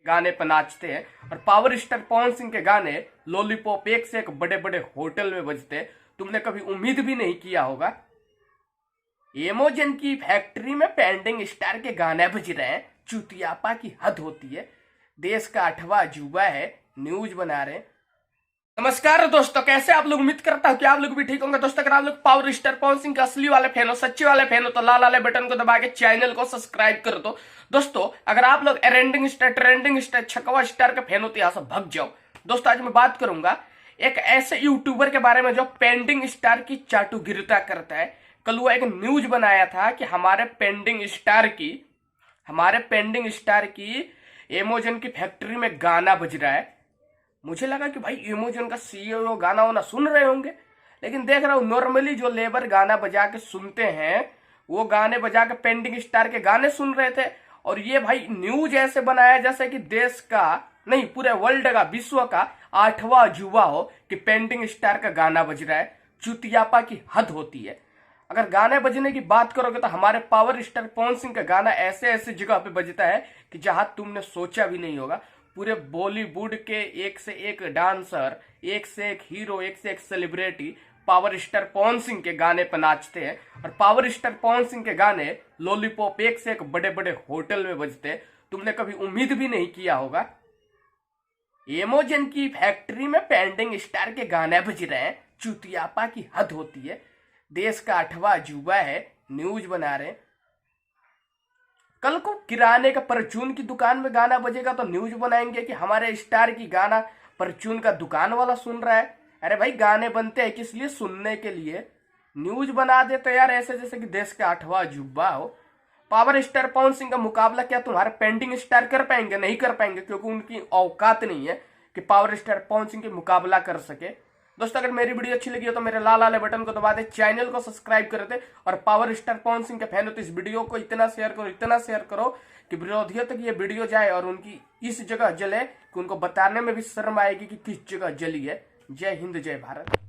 गाने पर नाचते हैं और पावर स्टार पवन सिंह के गाने लॉलीपॉप एक से एक बड़े बड़े होटल में बजते हैं। तुमने कभी उम्मीद भी नहीं किया होगा। एमोजन की फैक्ट्री में पेंडिंग स्टार के गाने बज रहे हैं, चुतियापा की हद होती है। देश का 8वां अजूबा है, न्यूज बना रहे हैं। नमस्कार दोस्तों, कैसे आप लोग? उम्मीद करता हूं कि आप लोग भी ठीक होंगे। दोस्तों, अगर आप लोग पावर स्टार पवन सिंह के असली वाले फैन हो, सच्चे वाले फैन हो, तो लाल वाले बटन को दबा के चैनल को सब्सक्राइब कर दो। दोस्तों, अगर आप लोग ट्रेंडिंग स्टार छकवा स्टार के फैन हो तो यहां से भग जाओ। दोस्तों, आज मैं बात करूंगा एक ऐसे यूट्यूबर के बारे में जो पेंडिंग स्टार की चाटुगिरता करता है। कल वो एक न्यूज बनाया था कि हमारे पेंडिंग स्टार की एमोजन की फैक्ट्री में गाना बज रहा है। मुझे लगा कि भाई एमोजन का सीईओ गाना वाना सुन रहे होंगे, लेकिन देख रहा हूं नॉर्मली जो लेबर गाना बजा के सुनते हैं वो गाने बजा के पेंडिंग स्टार के गाने सुन रहे थे। और ये भाई न्यूज ऐसे बनाया जैसे कि देश का नहीं, पूरे वर्ल्ड का, विश्व का 8वां अजूबा हो कि पेंडिंग स्टार का गाना बज रहा है। चुतियापा की हद होती है। अगर गाने बजने की बात करोगे तो हमारे पावर स्टार पवन सिंह का गाना ऐसे ऐसे जगह पे बजता है कि जहां तुमने सोचा भी नहीं होगा। पूरे बॉलीवुड के एक से एक डांसर, एक से एक हीरो, एक से एक celebrity power star Pawan Singh के गाने पर नाचते हैं और पावर स्टार पवन सिंह के गाने लॉलीपॉप एक से एक बड़े बड़े होटल में बजते हैं। तुमने कभी उम्मीद भी नहीं किया होगा। एमोजन की फैक्ट्री में पेंडिंग स्टार के गाने बज रहे हैं, चुतियापा की हद होती है। देश का 8वां अजूबा है, न्यूज बना रहे हैं। कल को किराने का परचून की दुकान में गाना बजेगा तो न्यूज बनाएंगे कि हमारे स्टार की गाना परचून का दुकान वाला सुन रहा है। अरे भाई, गाने बनते हैं किस लिए? सुनने के लिए। न्यूज बना देते यार ऐसे जैसे कि देश का 8वां अजूबा हो। पावर स्टार पवन सिंह का मुकाबला क्या तुम्हारे पेंडिंग स्टार कर पाएंगे? नहीं कर पाएंगे, क्योंकि उनकी औकात नहीं है कि पावर स्टार पवन सिंह के मुकाबला कर सके। दोस्तों, अगर मेरी वीडियो अच्छी लगी हो तो मेरे लाल वाले बटन को दबा दे, चैनल को सब्सक्राइब कर दे और पावर स्टार पवन सिंह के फैन हो तो इस वीडियो को इतना शेयर करो कि विरोधियों तक ये वीडियो जाए और उनकी इस जगह जले कि उनको बताने में भी शर्म आएगी कि किस जगह जली है। जय हिंद, जय भारत।